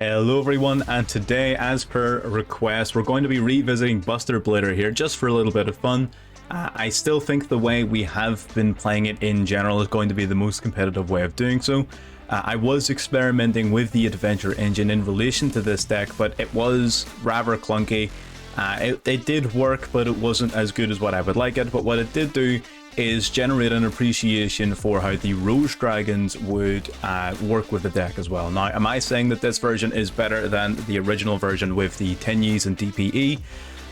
Hello everyone, and today, as per request, we're going to be revisiting Buster Blader here just for a little bit of fun. I still think the way we have been playing it in general is going to be the most competitive way of doing so. I was experimenting with the adventure engine in relation to this deck, but it was rather clunky. It did work, but it wasn't as good as what I would like it. But what it did do is generate an appreciation for how the Rose Dragons would work with the deck as well. Now, am I saying that this version is better than the original version with the Tenyis and DPE?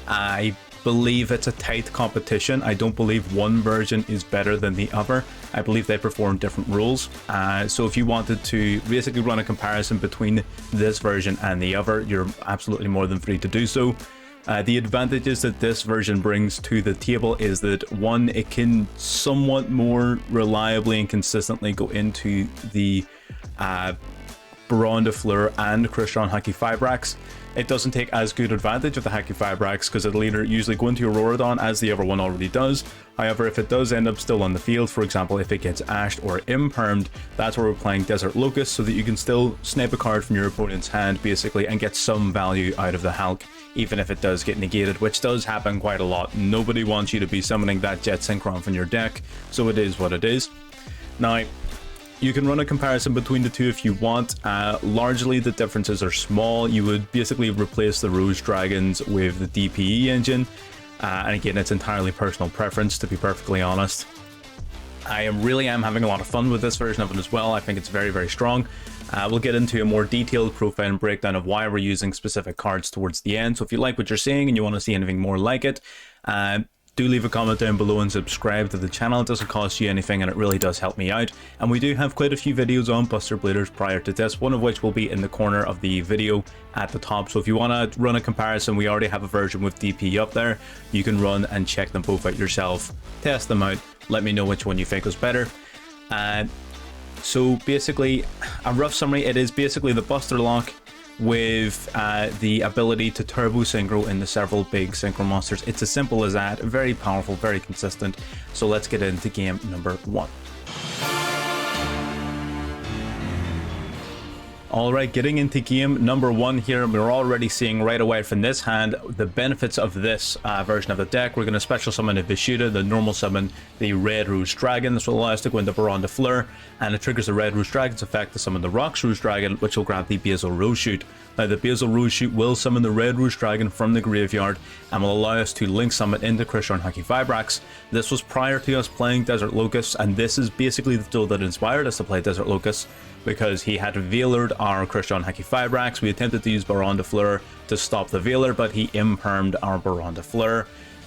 I believe it's a tight competition. I don't believe one version is better than the other. I believe they perform different rules. So if you wanted to basically run a comparison between this version and the other, you're absolutely more than free to do so. The advantages that this version brings to the table is that, one, it can somewhat more reliably and consistently go into the Baron de Fleur and Christian Hockey 5-racks. It doesn't take as good advantage of the Hockey 5-racks because it'll either usually go into Auroradon as the other one already does. However, if it does end up still on the field, for example, if it gets ashed or impermed, that's where we're playing Desert Locust so that you can still snipe a card from your opponent's hand basically and get some value out of the Hulk, even if it does get negated, which does happen quite a lot. Nobody wants you to be summoning that Jet Synchron from your deck, so it is what it is. Now, you can run a comparison between the two if you want. Largely the differences are small. You would basically replace the Rose Dragons with the DPE engine. And again, it's entirely personal preference, to be perfectly honest. I really am having a lot of fun with this version of it as well. I think it's very, very strong. We'll get into a more detailed profile and breakdown of why we're using specific cards towards the end. So if you like what you're seeing and you want to see anything more like it, do leave a comment down below and subscribe to the channel. It doesn't cost you anything and it really does help me out. And we do have quite a few videos on Buster Bladers prior to this, one of which will be in the corner of the video at the top. So if you want to run a comparison, we already have a version with DP up there. You can run and check them both out yourself, test them out, let me know which one you think was better. So basically, a rough summary, it is basically the Buster Lock with the ability to turbo synchro into several big synchro monsters. It's as simple as that. Very powerful, very consistent. So let's get into game number 1. Alright, getting into game number 1 here, we're already seeing right away from this hand the benefits of this version of the deck. We're going to special summon a Vishuda, the normal summon the Red Rose Dragon. This will allow us to go into Baron de Fleur, and it triggers the Red Rose Dragon's effect to summon the Rocks Rose Dragon, which will grab the Basil Rose Shoot. Now, the Basil Rose Shoot will summon the Red Rose Dragon from the graveyard and will allow us to link summon into Christian Hockey 5-racks. This was prior to us playing Desert Locust, and this is basically the tool that inspired us to play Desert Locust, because he had Veilered our Christian Hockey 5-racks. We attempted to use Baron de Fleur to stop the Veiler, but he impermed our Baron de Fleur.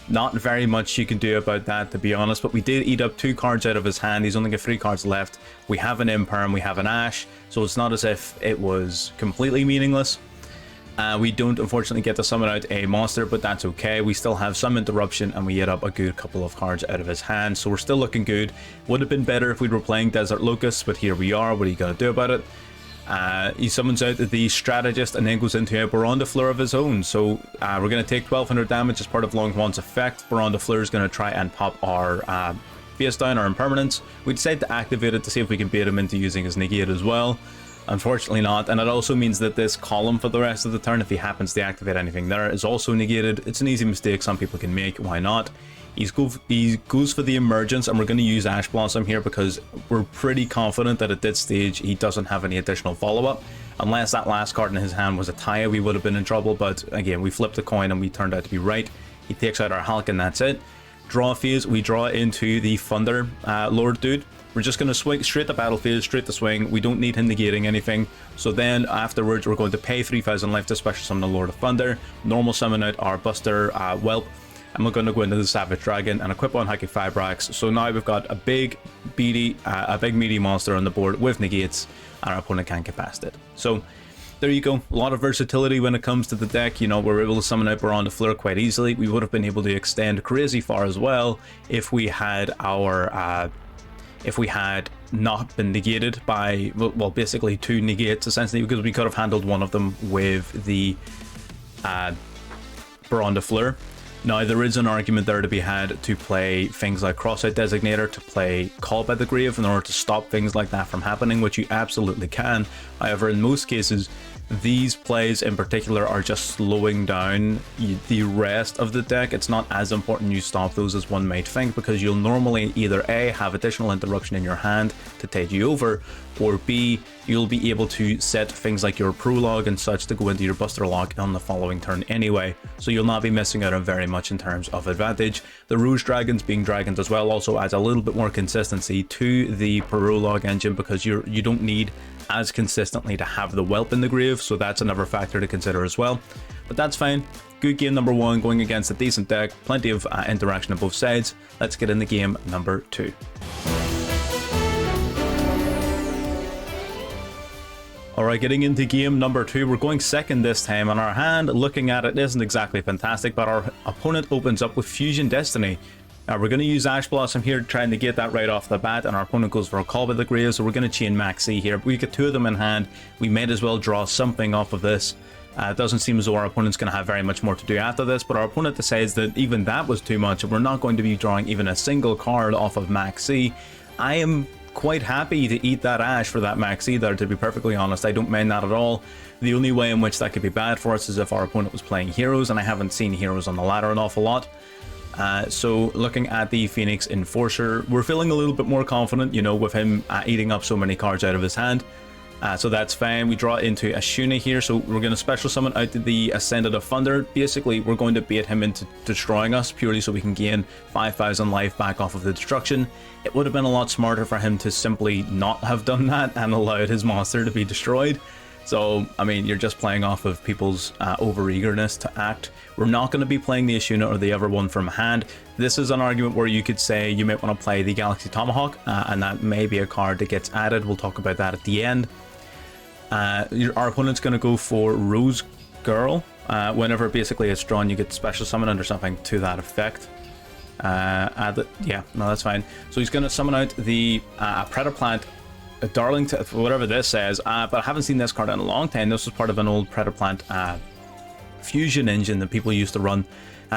Not very much you can do about that, to be honest, but we did eat up 2 cards out of his hand. He's only got 3 cards left. We have an imperm, we have an ash, so it's not as if it was completely meaningless. We don't unfortunately get to summon out a monster, but that's okay. We still have some interruption and we ate up a good couple of cards out of his hand, so we're still looking good. Would have been better if we were playing Desert Locust, but here we are. What are you going to do about it? He summons out the Strategist and then goes into a Baron de Fleur of his own. So we're going to take 1200 damage as part of Longhorn's effect. Baron de Fleur is going to try and pop our face down, our impermanence. We decide to activate it to see if we can bait him into using his negate as well. Unfortunately not, and it also means that this column for the rest of the turn, if he happens to activate anything there, is also negated. It's an easy mistake some people can make, why not? He goes for the Emergence, and we're going to use Ash Blossom here because we're pretty confident that at this stage he doesn't have any additional follow-up. Unless that last card in his hand was a Taya, we would have been in trouble, but again, we flipped the coin and we turned out to be right. He takes out our Hulk and that's it. Draw phase, we draw into the Thunder Lord dude. We're just going to swing straight to battle phase, straight to swing. We don't need him negating anything. So then afterwards, we're going to pay 3000 life to special summon the Lord of Thunder, normal summon out our Buster Whelp, and we're going to go into the Savage Dragon and equip on Hockey 5-racks. So now we've got a big meaty monster on the board with negates, and our opponent can't get past it. So there you go. A lot of versatility when it comes to the deck. You know, we're able to summon out Baron de Fleur quite easily. We would have been able to extend crazy far as well if we had our if we had not been negated by, well, basically 2 negates essentially, because we could have handled one of them with the Baron de Fleur. Now, there is an argument there to be had to play things like Crossout Designator, to play Call by the Grave in order to stop things like that from happening, which you absolutely can. However, in most cases, these plays in particular are just slowing down the rest of the deck. It's not as important you stop those as one might think, because you'll normally either A, have additional interruption in your hand to take you over, or B, you'll be able to set things like your prologue and such to go into your Buster Lock on the following turn anyway, so you'll not be missing out on very much in terms of advantage. The Rouge Dragons being dragons as well also adds a little bit more consistency to the prologue engine, because you don't need as consistently to have the whelp in the grave, so that's another factor to consider as well. But that's fine. Good game number 1 going against a decent deck, plenty of interaction on both sides. Let's get into game number 2. Alright, getting into game number 2, we're going second this time, and our hand, looking at it, isn't exactly fantastic, but our opponent opens up with Fusion Destiny. We're going to use Ash Blossom here, trying to get that right off the bat, and our opponent goes for a Call by the Grave, so we're going to chain Maxi here. We get 2 of them in hand, we might as well draw something off of this. It doesn't seem as though our opponent's going to have very much more to do after this, but our opponent decides that even that was too much, and we're not going to be drawing even a single card off of Maxi. I am quite happy to eat that Ash for that Maxi there, to be perfectly honest. I don't mind that at all. The only way in which that could be bad for us is if our opponent was playing heroes, and I haven't seen heroes on the ladder an awful lot. So looking at the Phoenix Enforcer, we're feeling a little bit more confident, you know, with him eating up so many cards out of his hand. So that's fine. We draw into Ashuna here, so we're going to special summon out the Ascendant of Thunder. Basically, we're going to bait him into destroying us, purely so we can gain 5,000 life back off of the destruction. It would have been a lot smarter for him to simply not have done that and allowed his monster to be destroyed. So, I mean, you're just playing off of people's over-eagerness to act. We're not going to be playing the Ashuna or the other one from hand. This is an argument where you could say you might want to play the Galaxy Tomahawk, and that may be a card that gets added. We'll talk about that at the end. Our opponent's going to go for Rose Girl. Whenever basically it's drawn, you get special summon or something to that effect. Yeah, no, that's fine. So he's going to summon out the Predaplant, Darlington, whatever this says, but I haven't seen this card in a long time. This was part of an old Predaplant fusion engine that people used to run.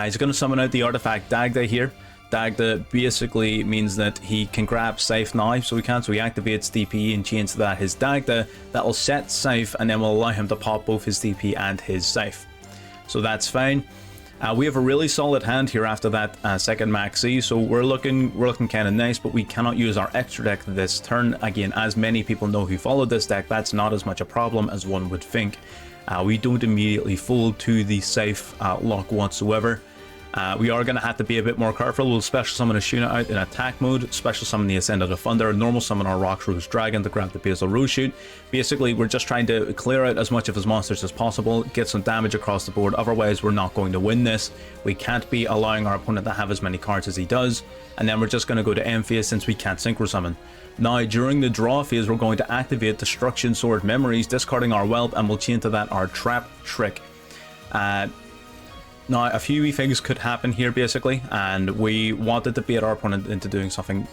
He's going to summon out the artifact Dagda here. Dagda basically means that he can grab Scythe now, so he can, so he activates DPE and chains that his Dagda. That will set Scythe and then will allow him to pop both his DP and his Scythe. So that's fine. We have a really solid hand here after that second Maxi, so we're looking kind of nice, but we cannot use our extra deck this turn. Again, as many people know who followed this deck, that's not as much a problem as one would think. We don't immediately fold to the Scythe lock whatsoever. We are going to have to be a bit more careful. We'll special summon Ashuna out in attack mode, special summon the Ascendant of Thunder, normal summon our Rock Rose Dragon to grab the Basil Rose Shoot. Basically, we're just trying to clear out as much of his monsters as possible, get some damage across the board, otherwise we're not going to win this. We can't be allowing our opponent to have as many cards as he does, and then we're just going to go to end phase since we can't Synchro Summon. Now, during the draw phase, we're going to activate Destruction Sword Memories, discarding our Whelp, and we'll chain to that our Trap Trick. Now, a few wee things could happen here, basically, and we wanted to bait our opponent into doing something,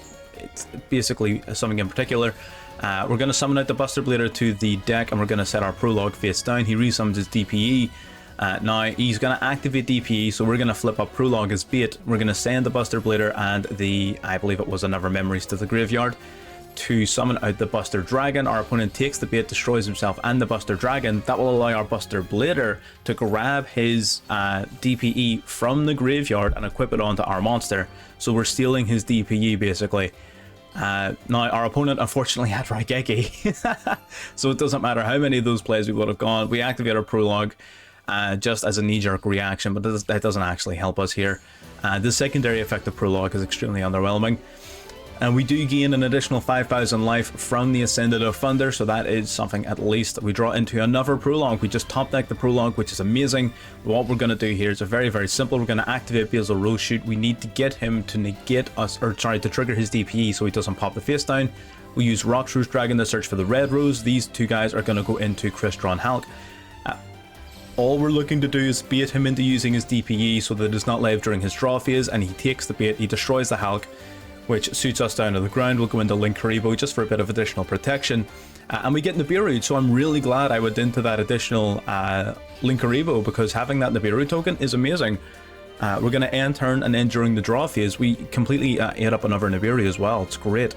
basically something in particular. We're going to summon out the Buster Blader to the deck, and we're going to set our prologue face down. He resummons his DPE. Now, he's going to activate DPE, so we're going to flip up prologue as bait. We're going to send the Buster Blader and the, I believe it was another Memories, to the graveyard to summon out the Buster Dragon. Our opponent takes the bait, destroys himself and the Buster Dragon. That will allow our Buster Blader to grab his DPE from the graveyard and equip it onto our monster. So we're stealing his DPE, basically. Now, our opponent unfortunately had Raigeki, so it doesn't matter how many of those plays we would have gone. We activate our prologue just as a knee-jerk reaction, but that doesn't actually help us here. The secondary effect of prologue is extremely underwhelming. And we do gain an additional 5,000 life from the Ascendant of Thunder, so that is something at least. We draw into another prologue. We just top deck the prologue, which is amazing. What we're going to do here is very, very simple. We're going to activate Basil Rose Shoot. We need to get him to negate us, or sorry, to trigger his DPE so he doesn't pop the face down. We use Rock Rose Dragon to search for the Red Rose. These two guys are going to go into Crystron Hulk. All we're looking to do is bait him into using his DPE so that it is not live during his draw phase, and he takes the bait, he destroys the Hulk, which suits us down to the ground. We'll go into Linkuriboh just for a bit of additional protection. And we get Nibiru, so I'm really glad I went into that additional Linkuriboh, because having that Nibiru token is amazing. We're going to end turn, and then during the draw phase, we completely ate up another Nibiru as well. It's great.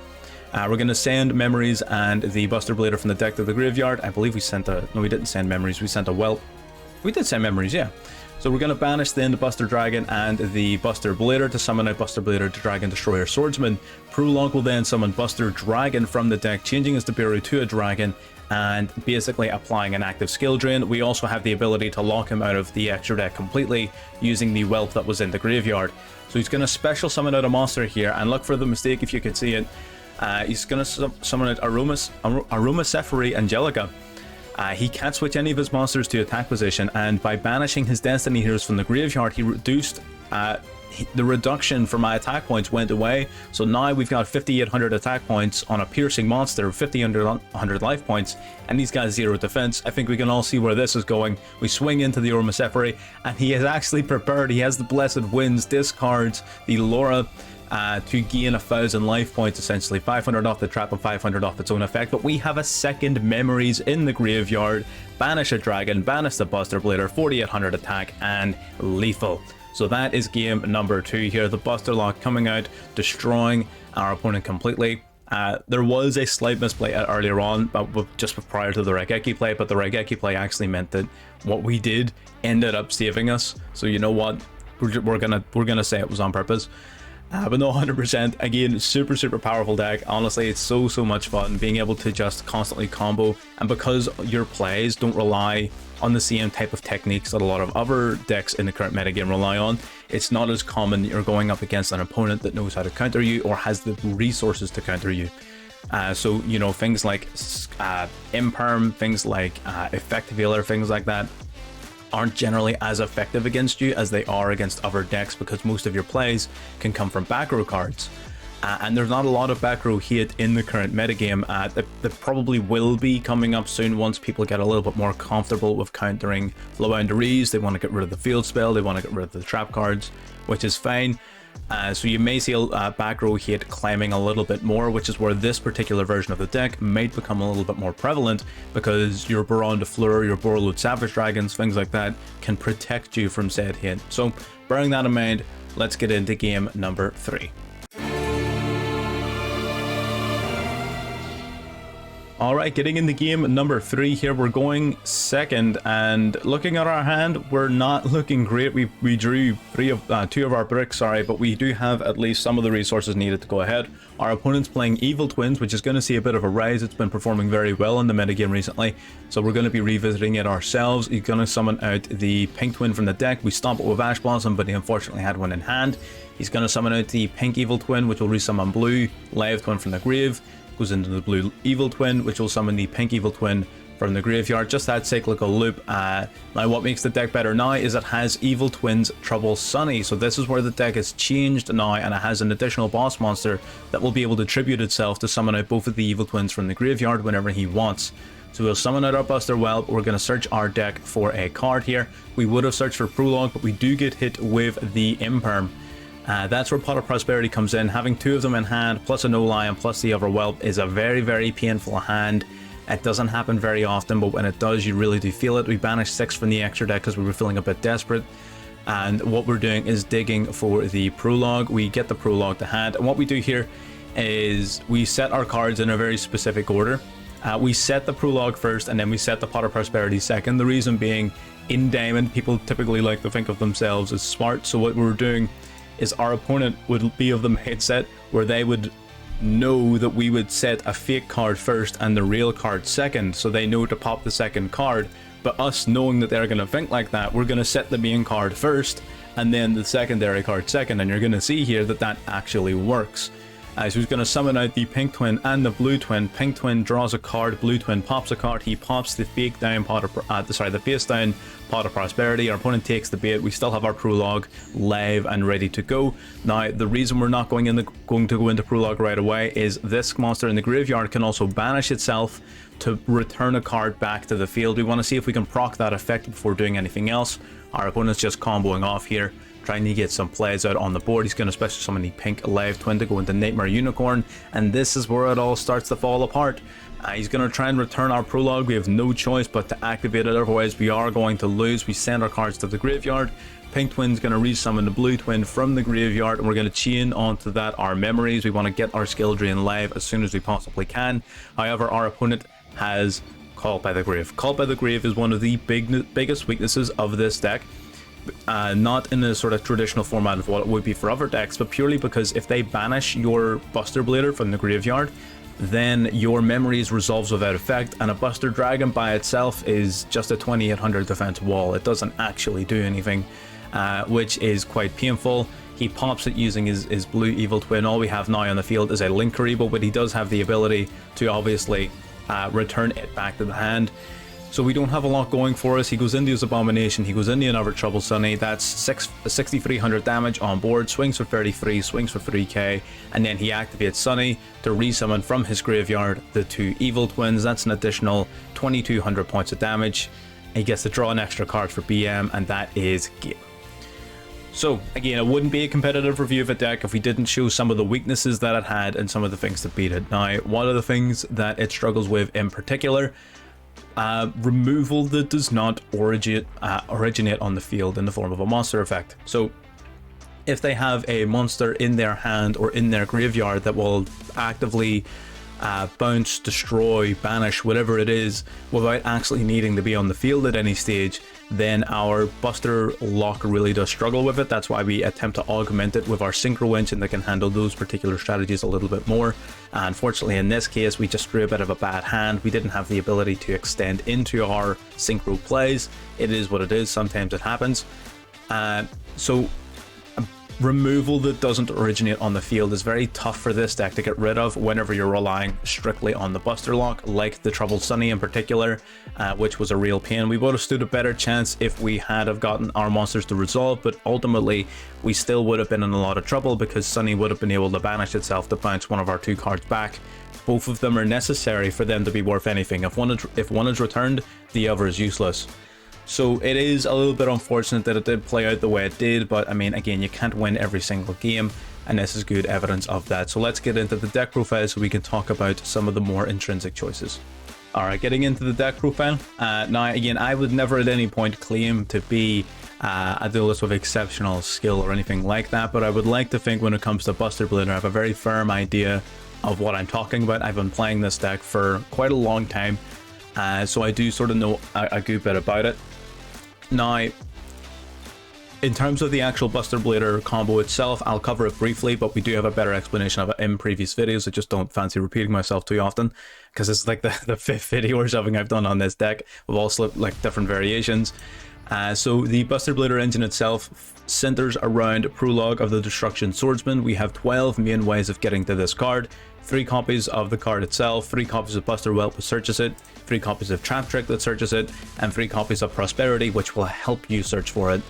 We're going to send Memories and the Buster Blader from the deck to the graveyard. I believe we sent a... No, we didn't send Memories. We sent a Whelp. We did send Memories, yeah. So we're going to banish then the Buster Dragon and the Buster Blader to summon out Buster Blader to Dragon Destroyer Swordsman. Prolong will then summon Buster Dragon from the deck, changing his Nibiru to a Dragon and basically applying an active skill drain. We also have the ability to lock him out of the extra deck completely using the Whelp that was in the graveyard. So he's going to special summon out a monster here, and look for the mistake if you can see it. He's going to summon out Aroma Sephiri Angelica. He can't switch any of his monsters to attack position, and by banishing his Destiny Heroes from the graveyard, he reduced the reduction for my attack points went away. So now we've got 5,800 attack points on a piercing monster, 5,100 life points, and he's got 0 defense. I think we can all see where this is going. We swing into the Aroma Sephiri, and he is actually prepared. He has the Blessed Winds, discards the Laura to gain 1,000 life points, essentially 500 off the trap and 500 off its own effect. But we have a second Memories in the graveyard. Banish a Dragon, banish the Buster Blader, 4,800 attack and lethal. So that is game number 2 here. The Buster Lock coming out, destroying our opponent completely. There was a slight misplay earlier on, but just prior to the Raigeki play, but the Raigeki play actually meant that what we did ended up saving us. So you know what? We're gonna say it was on purpose. But no, 100%. Again, super powerful deck. Honestly, it's so much fun being able to just constantly combo, and because your plays don't rely on the same type of techniques that a lot of other decks in the current metagame rely on, it's not as common that you're going up against an opponent that knows how to counter you or has the resources to counter you. So, you know, things like Imperm, things like Effective Healer, things like that aren't generally as effective against you as they are against other decks, because most of your plays can come from back row cards. And there's not a lot of back row hate in the current metagame. That probably will be coming up soon once people get a little bit more comfortable with countering Flow Boundaries. They want to get rid of the field spell, they want to get rid of the trap cards, which is fine. So you may see back row hate climbing a little bit more, which is where this particular version of the deck might become a little bit more prevalent, because your Baron de Fleur, your Borreload Savage Dragons, things like that can protect you from said hate. So bearing that in mind, let's get into game number 3. Alright, getting into game number 3 here, we're going second, and looking at our hand, we're not looking great. We drew 2 of our bricks, sorry, but we do have at least some of the resources needed to go ahead. Our opponent's playing Evil Twins, which is going to see a bit of a rise. It's been performing very well in the metagame recently, so we're going to be revisiting it ourselves. He's going to summon out the Pink Twin from the deck. We stomp it with Ash Blossom, but he unfortunately had one in hand. He's going to summon out the Pink Evil Twin, which will resummon Blue Live Twin from the grave. Goes into the Blue Evil Twin, which will summon the Pink Evil Twin from the graveyard. Just that cyclical loop. Now what makes the deck better now is it has Evil Twins Trouble Sunny, so this is where the deck is changed now, and it has an additional boss monster that will be able to tribute itself to summon out both of the Evil Twins from the graveyard whenever he wants. So we'll summon out our Buster Whelp. We're going to search our deck for a card here. We would have searched for Prologue, but we do get hit with the Imperm. That's where Pot of Prosperity comes in. Having 2 of them in hand, plus a No Lion, plus the other Whelp, is a very painful hand. It doesn't happen very often, but when it does, you really do feel it. We banished 6 from the extra deck because we were feeling a bit desperate. And what we're doing is digging for the Prologue. We get the Prologue to hand, and what we do here is we set our cards in a very specific order. We set the Prologue first, and then we set the Pot of Prosperity second. The reason being, in Diamond, people typically like to think of themselves as smart, so what we're doing is our opponent would be of the mindset where they would know that we would set a fake card first and the real card second, so they know to pop the second card. But us knowing that they're going to think like that, we're going to set the main card first and then the secondary card second, and you're going to see here that that actually works. So he's going to summon out the Pink Twin and the Blue Twin. Pink Twin draws a card, Blue Twin pops a card. He pops the face down Pot of Prosperity. Our opponent takes the bait. We still have our Prologue live and ready to go. Now, the reason we're not going to go into Prologue right away is this monster in the graveyard can also banish itself to return a card back to the field. We want to see if we can proc that effect before doing anything else. Our opponent's just comboing off here, trying to get some plays out on the board. He's going to special summon the Pink Live Twin to go into Nightmare Unicorn, and this is where it all starts to fall apart. He's going to try and return our prologue. We have no choice but to activate it, otherwise we are going to lose. We send our cards to the graveyard. Pink Twin's going to resummon the Blue Twin from the graveyard, and we're going to chain onto that our memories. We want to get our skill drain live as soon as we possibly can. However, our opponent has Call by the Grave. Call by the Grave is one of the biggest weaknesses of this deck. Not in a sort of traditional format of what it would be for other decks, but purely because if they banish your Buster Blader from the graveyard, then your memories resolves without effect, and a Buster Dragon by itself is just a 2800 defense wall. It doesn't actually do anything, which is quite painful. He pops it using his Blue Evil Twin. All we have now on the field is a Linkuriboh, but he does have the ability to obviously return it back to the hand. So we don't have a lot going for us. He goes into his Abomination, he goes into another Trouble Sunny. That's 6,300 damage on board, swings for 33, swings for 3k, and then he activates Sunny to resummon from his graveyard the 2 Evil Twins. That's an additional 2,200 points of damage. He gets to draw an extra card for BM, and that is game. So again, it wouldn't be a competitive review of a deck if we didn't show some of the weaknesses that it had and some of the things that beat it. Now, one of the things that it struggles with in particular, removal that does not originate on the field in the form of a monster effect. So if they have a monster in their hand or in their graveyard that will actively bounce, destroy, banish, whatever it is, without actually needing to be on the field at any stage, then our Buster Lock really does struggle with it. That's why we attempt to augment it with our Synchro Engine that can handle those particular strategies a little bit more. Unfortunately, in this case, we just drew a bit of a bad hand. We didn't have the ability to extend into our Synchro plays. It is what it is. Sometimes it happens. So removal that doesn't originate on the field is very tough for this deck to get rid of whenever you're relying strictly on the Buster Lock, like the Trouble Sunny in particular, which was a real pain. We would have stood a better chance if we had have gotten our monsters to resolve, but ultimately we still would have been in a lot of trouble because Sunny would have been able to banish itself to bounce one of our 2 cards back. Both of them are necessary for them to be worth anything. If one is returned, the other is useless. So it is a little bit unfortunate that it did play out the way it did, but I mean, again, you can't win every single game, and this is good evidence of that. So let's get into the deck profile so we can talk about some of the more intrinsic choices. Alright, getting into the deck profile. Now, again, I would never at any point claim to be a duelist with exceptional skill or anything like that, but I would like to think when it comes to Buster Blader, I have a very firm idea of what I'm talking about. I've been playing this deck for quite a long time, so I do sort of know a good bit about it. Now, in terms of the actual Buster Blader combo itself, I'll cover it briefly, but we do have a better explanation of it in previous videos. I just don't fancy repeating myself too often, because it's like the 5th video or something I've done on this deck with all like different variations. So the Buster Blader engine itself centers around Prologue of the Destruction Swordsman. We have 12 main ways of getting to this card. 3 copies of the card itself, 3 copies of Buster Whelp which searches it, 3 copies of Trap Trick that searches it, and 3 copies of Prosperity which will help you search for it.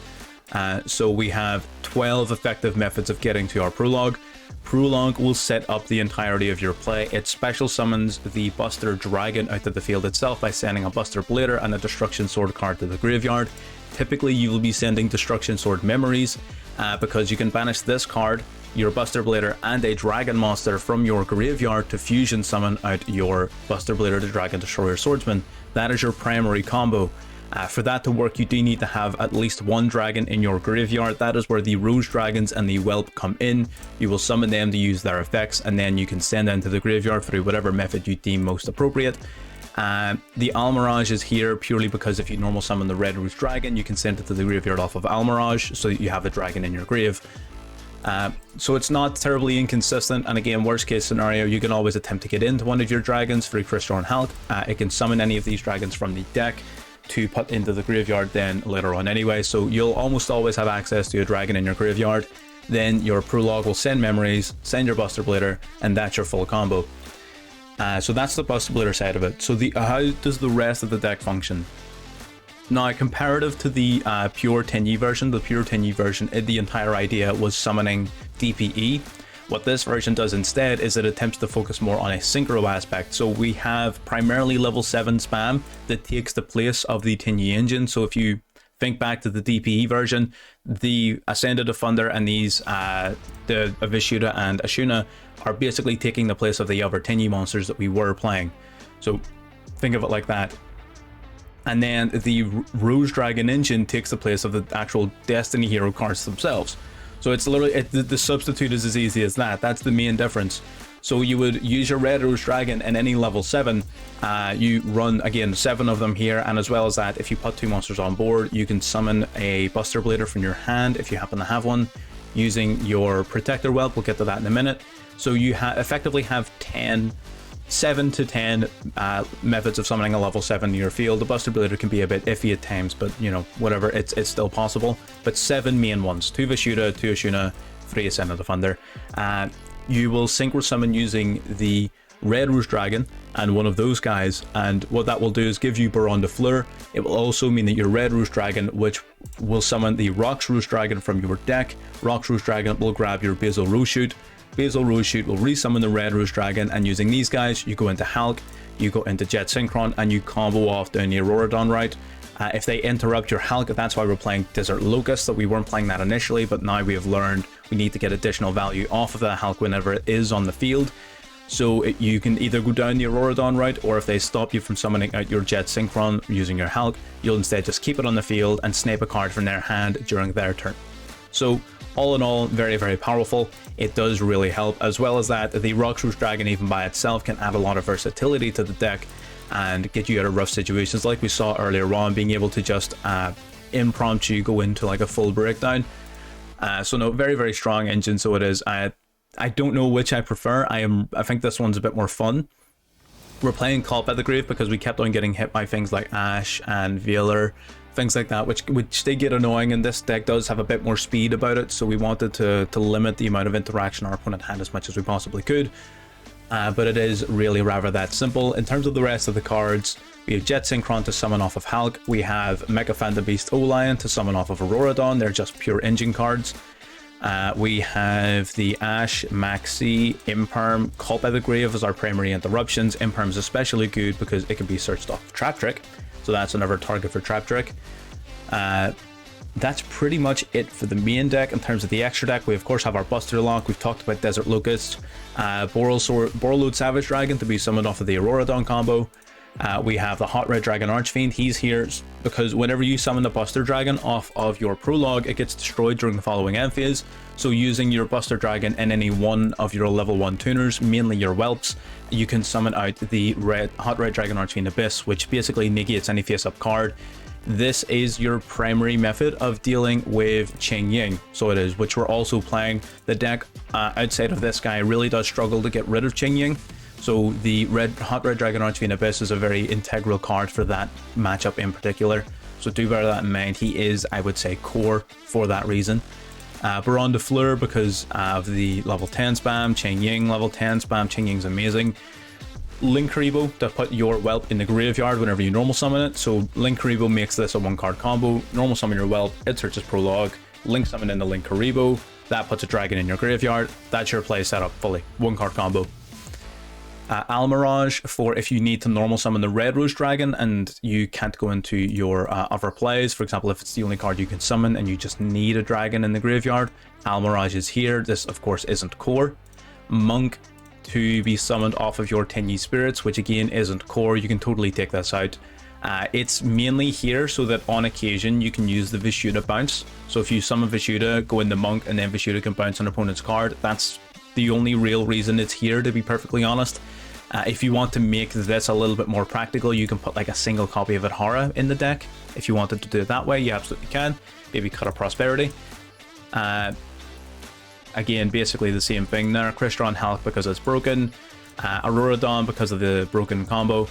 So we have 12 effective methods of getting to our Prologue. Prologue will set up the entirety of your play. It special summons the Buster Dragon out of the field itself by sending a Buster Blader and a Destruction Sword card to the graveyard. Typically you will be sending Destruction Sword memories because you can banish this card, your Buster Blader, and a Dragon Monster from your graveyard to fusion summon out your Buster Blader the Dragon Destroyer Swordsman. That is your primary combo. For that to work, you do need to have at least 1 dragon in your graveyard. That is where the Rose Dragons and the Whelp come in. You will summon them to use their effects, and then you can send them to the graveyard through whatever method you deem most appropriate. The Almirage is here purely because if you normal summon the Red Rose Dragon, you can send it to the graveyard off of Almirage, so that you have a dragon in your grave. So it's not terribly inconsistent, and again, worst case scenario, you can always attempt to get into one of your dragons through Crystal Hulk. It can summon any of these dragons from the deck to put into the graveyard then later on anyway, so you'll almost always have access to a dragon in your graveyard. Then your Prologue will send memories, send your Buster Blader, and that's your full combo. So that's the Buster Blader side of it. So how does the rest of the deck function? Now, comparative to the pure 10E version, the entire idea was summoning DPE. What this version does instead is it attempts to focus more on a synchro aspect. So we have primarily level 7 spam that takes the place of the 10E engine. So if you think back to the DPE version, the Ascended of Thunder and these, the Vishuddha and Ashuna, are basically taking the place of the other 10E monsters that we were playing. So think of it like that. And then the Rose Dragon engine takes the place of the actual Destiny hero cards themselves. So it's literally, the substitute is as easy as that. That's the main difference. So you would use your Red Rose Dragon in any level 7. You run, again, 7 of them here. And as well as that, if you put 2 monsters on board, you can summon a Buster Blader from your hand if you happen to have one, using your Protector Whelp. We'll get to that in a minute. So you effectively have 7 to 10 methods of summoning a level 7 in your field. The Buster Blader can be a bit iffy at times, but you know, whatever, it's still possible. But 7 main ones: 2 Vishuda, 2 Ashuna, 3 Ascent of the Thunder. You will synchro summon using the Red Rose Dragon and one of those guys, and what that will do is give you Baron de Fleur. It will also mean that your Red Rose Dragon, which will summon the Rox Rose Dragon from your deck. Rox Rose Dragon will grab your Basil Rose Shoot. Basil Rose Shoot will resummon the Red Rose Dragon, and using these guys, you go into Hulk, you go into Jet Synchron, and you combo off down the Aurora Dawn route. If they interrupt your Hulk, that's why we're playing Desert Locust, that we weren't playing that initially, but now we have learned we need to get additional value off of that Hulk whenever it is on the field. So you can either go down the Aurora Dawn route, or if they stop you from summoning out your Jet Synchron using your Hulk, you'll instead just keep it on the field and snipe a card from their hand during their turn. So all in all, very, very powerful. It does really help. As well as that, the Rox Rose Dragon even by itself can add a lot of versatility to the deck and get you out of rough situations, like we saw earlier on, being able to just impromptu go into like a full breakdown. So no, very, very strong engine. So it is. I don't know which I prefer. I think this one's a bit more fun. We're playing Cult by the Grave because we kept on getting hit by things like Ash and Veiler, things like that, which they get annoying, and this deck does have a bit more speed about it, so we wanted to limit the amount of interaction our opponent had as much as we possibly could. But it is really rather that simple. In terms of the rest of the cards, we have Jet Synchron to summon off of Hulk. We have Mecha Phantom Beast Olion to summon off of Aurora Dawn. They're just pure engine cards. We have the Ash, Maxi, Imperm, Cult by the Grave as our primary interruptions. Imperm is especially good because it can be searched off of Trap Trick, so that's another target for Trap Trick. That's pretty much it for the main deck. In terms of the extra deck, we of course have our Buster Lock. We've talked about Desert Locust, Borreload Savage Dragon to be summoned off of the Aurora Dawn combo. We have the Hot Red Dragon Archfiend. He's here because whenever you summon the Buster Dragon off of your prologue, it gets destroyed during the following end phase. So using your Buster Dragon in any one of your level 1 tuners, mainly your Whelps, you can summon out the Hot Red Dragon Archfiend Abyss, which basically negates any face-up card. This is your primary method of dealing with Qing Ying, so it is, which we're also playing. The deck outside of this guy really does struggle to get rid of Qing Ying. So the Hot Red Dragon Archfiend Abyss is a very integral card for that matchup in particular. So do bear that in mind. He is, I would say, core for that reason. Baron de Fleur because of the level 10 spam. Qing Ying level 10 spam. Qing Ying's amazing. Link Karibo to put your Whelp in the graveyard whenever you normal summon it. So Link Karibo makes this a 1-card combo. Normal summon your Whelp, it searches prologue. Link summon in the Link Karibo. That puts a dragon in your graveyard. That's your play setup fully. 1-card combo. Almirage for if you need to normal summon the Red Rose Dragon and you can't go into your other plays. For example, if it's the only card you can summon and you just need a dragon in the graveyard, Almirage is here. This, of course, isn't core. Monk to be summoned off of your Tenyi Spirits, which again isn't core. You can totally take this out. It's mainly here so that on occasion you can use the Vishuda bounce. So if you summon Vishuda, go into Monk, and then Vishuda can bounce an opponent's card. That's the only real reason it's here, to be perfectly honest. If you want to make this a little bit more practical, you can put like a single copy of Adhara in the deck. If you wanted to do it that way, you absolutely can. Maybe cut a Prosperity. Again, basically the same thing there. Crystron Hulk because it's broken. Aurora Dawn because of the broken combo.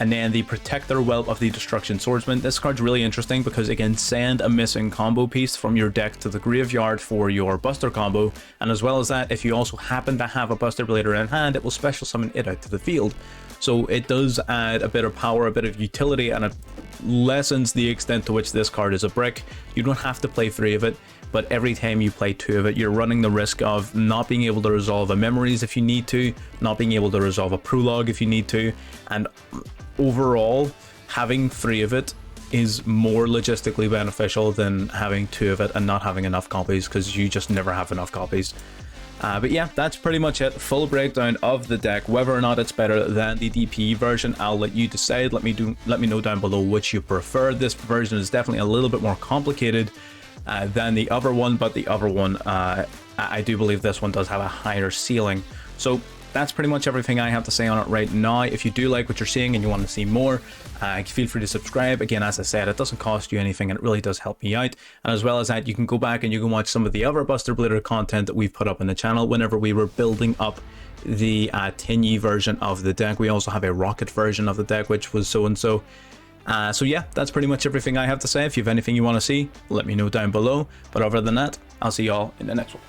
And then the Protector Whelp of the Destruction Swordsman. This card's really interesting because it can send a missing combo piece from your deck to the graveyard for your Buster combo. And as well as that, if you also happen to have a Buster Blader in hand, it will special summon it out to the field. So it does add a bit of power, a bit of utility, and it lessens the extent to which this card is a brick. You don't have to play 3 of it, but every time you play 2 of it, you're running the risk of not being able to resolve a Memories if you need to, not being able to resolve a Prologue if you need to, and overall, having 3 of it is more logistically beneficial than having 2 of it and not having enough copies, because you just never have enough copies. But yeah, that's pretty much it. Full breakdown of the deck. Whether or not it's better than the DPE version, I'll let you decide. Let me know down below which you prefer. This version is definitely a little bit more complicated than the other one, but the other one, I do believe this one does have a higher ceiling. So that's pretty much everything I have to say on it right now. If you do like what you're seeing and you want to see more, feel free to subscribe. Again, as I said, it doesn't cost you anything and it really does help me out. And as well as that, you can go back and you can watch some of the other Buster Blader content that we've put up on the channel whenever we were building up the Tingy version of the deck. We also have a Rocket version of the deck, which was so-and-so. So yeah, that's pretty much everything I have to say. If you have anything you want to see, let me know down below. But other than that, I'll see y'all in the next one.